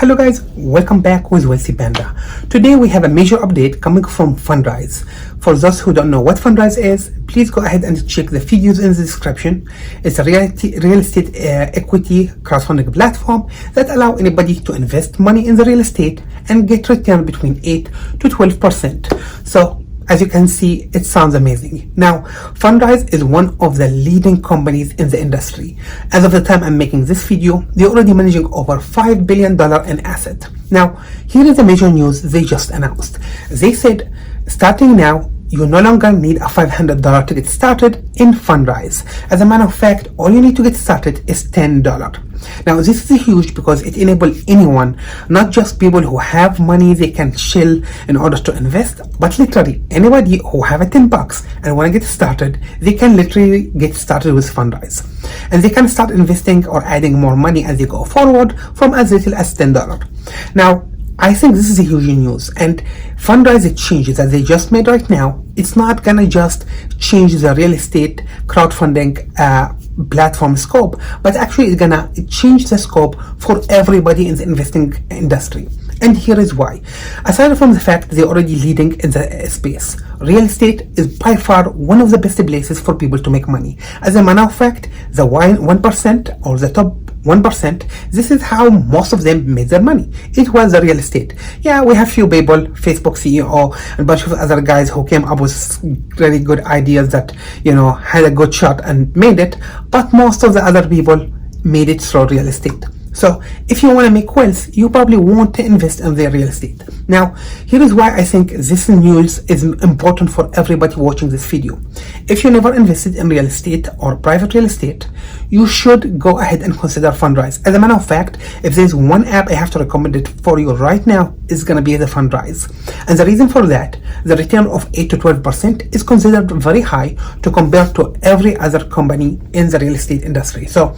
Hello guys, welcome back with Wealthy Panda. Today we have a major update coming from Fundrise. For those who don't know what Fundrise is, please go ahead and check the videos in the description. It's a real estate equity crowdfunding platform that allow anybody to invest money in the real estate and get return between 8 to 12%. So as you can see, it sounds amazing. Now, Fundrise is one of the leading companies in the industry. As of the time I'm making this video, they're already managing over $5 billion in assets. Now, here is the major news they just announced. They said, starting now, you no longer need a $500 to get started in Fundrise. As a matter of fact, all you need to get started is $10. Now, this is huge because it enables anyone, not just people who have money they can chill in order to invest, but literally anybody who have a 10 bucks and want to get started, they can literally get started with Fundrise. And they can start investing or adding more money as they go forward from as little as $10. Now, I think this is a huge news, and Fundrise changes that they just made right now. It's not gonna just change the real estate crowdfunding platform scope, but actually it's gonna change the scope for everybody in the investing industry. And here is why. Aside from the fact they're already leading in the space, real estate is by far one of the best places for people to make money. As a matter of fact, the 1% or the top 1%, this is how most of them made their money. It was the real estate. Yeah, we have few people, Facebook CEO and a bunch of other guys who came up with really good ideas that, had a good shot and made it, but most of the other people made it through real estate. So if you want to make wealth, you probably want to invest in their real estate. Now, here is why I think this news is important for everybody watching this video. If you never invested in real estate or private real estate, you should go ahead and consider Fundrise. As a matter of fact, if there's one app I have to recommend it for you right now, it's going to be the Fundrise. And the reason for that, the return of 8 to 12% is considered very high to compare to every other company in the real estate industry. So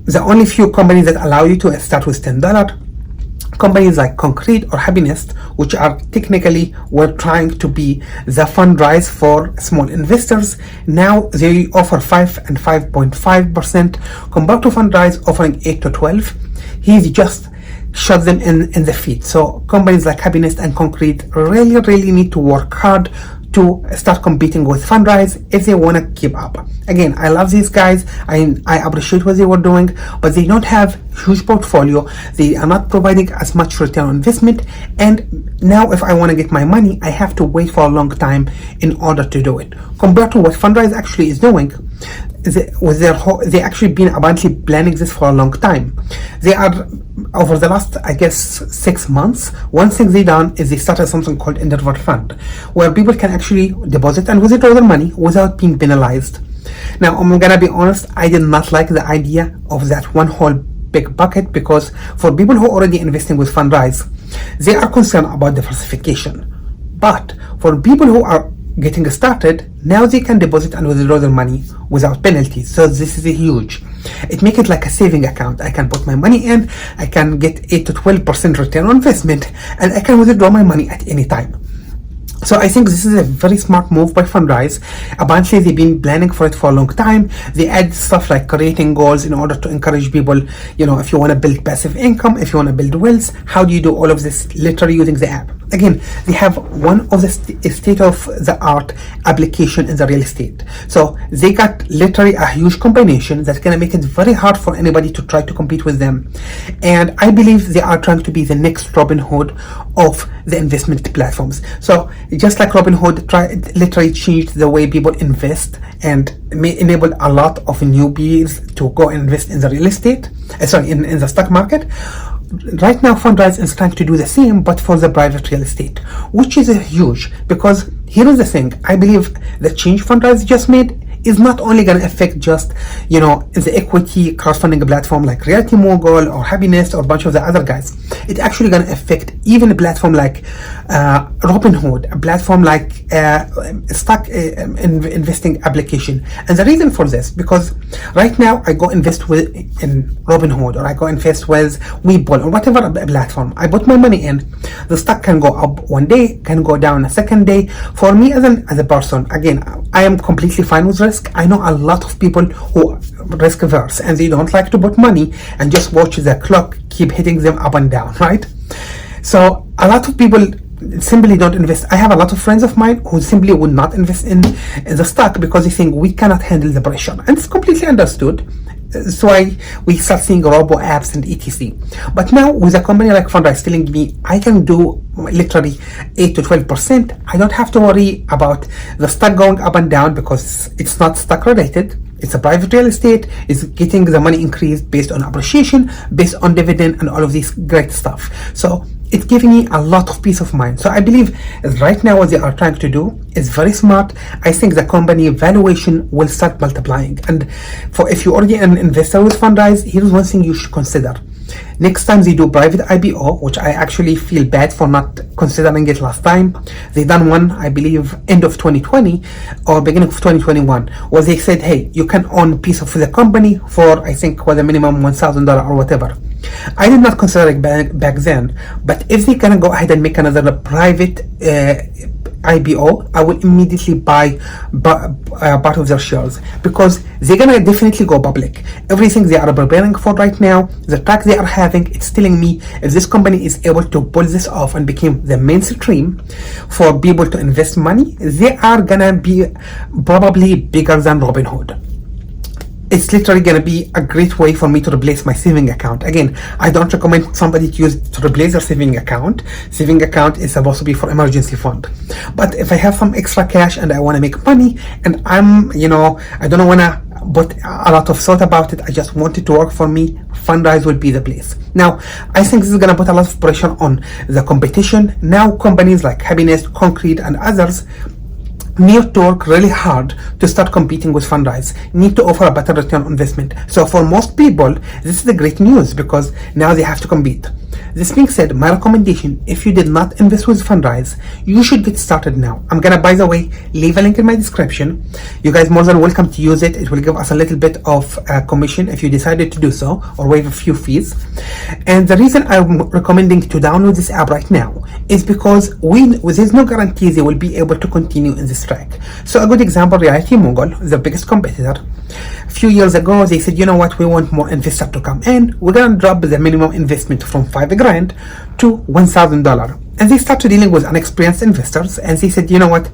the only few companies that allow you to start with $10, companies like Concrete or Happiness, which are technically were trying to be the Fundrise for small investors. Now they offer 5 and 5.5% compared to Fundrise offering 8 to 12. He's just shot them in the feet. So companies like Happiness and Concrete really need to work hard to start competing with Fundrise if they want to keep up. Again, I love these guys. I appreciate what they were doing, but they don't have huge portfolio. They are not providing as much return on investment. And now if I want to get my money, I have to wait for a long time in order to do it. Compared to what Fundrise actually is doing, they actually been apparently planning this for a long time. They are, over the last, I guess, 6 months, one thing they done is they started something called Endeavor Fund, where people can actually deposit and withdraw their money without being penalized. Now, I'm gonna be honest, I did not like the idea of that one whole big bucket, because for people who are already investing with Fundrise, they are concerned about diversification. But for people who are getting started, now they can deposit and withdraw their money without penalties. So this is a huge. It makes it like a saving account. I can put my money in, I can get 8 to 12% return on investment, and I can withdraw my money at any time. So I think this is a very smart move by Fundrise. Apparently they've been planning for it for a long time. They add stuff like creating goals in order to encourage people, if you want to build passive income, if you want to build wealth, how do you do all of this? Literally using the app. Again, they have one of the state-of-the-art application in the real estate. So they got literally a huge combination that's going to make it very hard for anybody to try to compete with them. And I believe they are trying to be the next Robinhood of the investment platforms. So just like Robinhood literally changed the way people invest and enabled a lot of newbies to go and invest in the real estate, in the stock market. Right now, Fundrise is trying to do the same, but for the private real estate, which is huge, because here is the thing. I believe the change Fundrise just made is not only going to affect just, the equity crowdfunding platform like Realty Mogul or Happiness or a bunch of the other guys. It's actually going to affect even a platform like Robinhood, a platform like stock investing application. And the reason for this, because right now I go invest in Robinhood, or I go invest with Webull or whatever platform. I put my money in. The stock can go up one day, can go down a second day. For me as a person, again, I am completely fine with risk. I know a lot of people who risk averse and they don't like to put money and just watch the clock keep hitting them up and down, right? So a lot of people simply don't invest. I have a lot of friends of mine who simply would not invest in the stock because they think we cannot handle the pressure, and it's completely understood. That's why we start seeing robo apps and etc. But now with a company like Fundrise telling me I can do literally 8 to 12%, I don't have to worry about the stock going up and down because it's not stock related. It's a private real estate. It's getting the money increased based on appreciation, based on dividend, and all of this great stuff. So it's giving me a lot of peace of mind. So I believe right now what they are trying to do is very smart. I think the company valuation will start multiplying. And for if you're already an investor with Fundrise, here's one thing you should consider. Next time they do private IPO, which I actually feel bad for not considering it last time. They done one, I believe, end of 2020 or beginning of 2021, where they said, hey, you can own a piece of the company for, I think, was a minimum $1,000 or whatever. I did not consider it back then, but if they can go ahead and make another private IPO, I will immediately buy part of their shares because they're gonna definitely go public. Everything they are preparing for right now, the track they are having, it's telling me if this company is able to pull this off and become the mainstream for people to invest money, they are gonna be probably bigger than Robinhood. It's literally going to be a great way for me to replace my saving account. Again, I don't recommend somebody to use to replace their saving account. Saving account is supposed to be for emergency fund. But if I have some extra cash and I want to make money and I'm, I don't want to put a lot of thought about it, I just want it to work for me, Fundrise will be the place. Now, I think this is going to put a lot of pressure on the competition. Now, companies like Happiness, Concrete, and others need to work really hard to start competing with Fundrise, need to offer a better return on investment. So for most people, this is the great news because now they have to compete. This being said, my recommendation, if you did not invest with Fundrise, you should get started now. I'm gonna, by the way, leave a link in my description. You guys more than welcome to use it. It will give us a little bit of commission if you decided to do so, or waive a few fees. And the reason I'm recommending to download this app right now is because there's no guarantee they will be able to continue in this track. So a good example, Reality Mogul, the biggest competitor, a few years ago they said, you know what, we want more investors to come in, we're gonna drop the minimum investment from $5,000 to $1,000. And they started dealing with unexperienced investors and they said, you know what,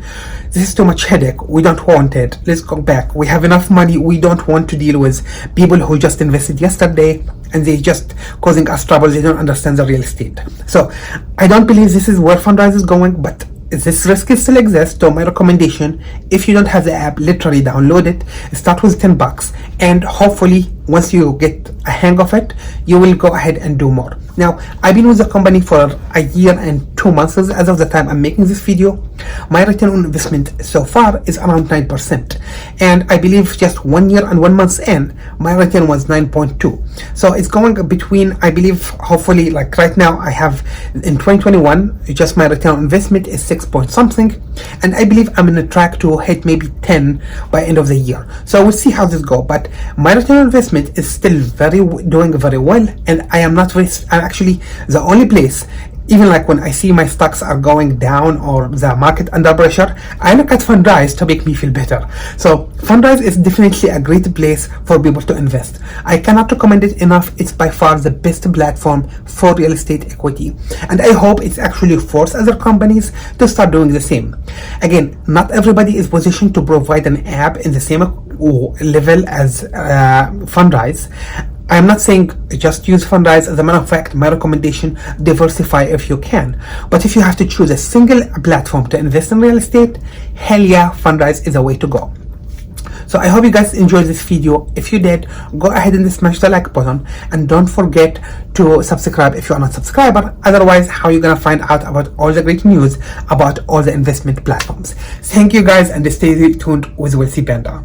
this is too much headache, we don't want it, let's go back, we have enough money, we don't want to deal with people who just invested yesterday and they just causing us trouble, they don't understand the real estate. So I don't believe this is where Fundrise is going, but this risk still exists. So my recommendation, if you don't have the app, literally download it, start with $10, and hopefully once you get a hang of it, you will go ahead and do more. Now, I've been with the company for a year and 2 months as of the time I'm making this video. My return on investment so far is around 9%. And I believe just 1 year and 1 month in, my return was 9.2. So it's going between, I believe, hopefully, like right now, I have in 2021, just my return on investment is 6 point something. And I believe I'm in a track to hit maybe 10 by end of the year. So we'll see how this goes. But my return on investment is still doing very well, and I am not very, I'm actually the only place, even like when I see my stocks are going down or the market under pressure, I look at Fundrise to make me feel better. So Fundrise is definitely a great place for people to invest. I cannot recommend it enough. It's by far the best platform for real estate equity, and I hope it's actually force other companies to start doing the same. Again, not everybody is positioned to provide an app in the same level as Fundrise. I'm not saying just use Fundrise. As a matter of fact, my recommendation, diversify if you can. But if you have to choose a single platform to invest in real estate, hell yeah, Fundrise is a way to go. So I hope you guys enjoyed this video. If you did, go ahead and smash the like button, and don't forget to subscribe if you are not a subscriber. Otherwise, how are you gonna find out about all the great news about all the investment platforms? Thank you guys, and stay tuned with Wealthy Panda.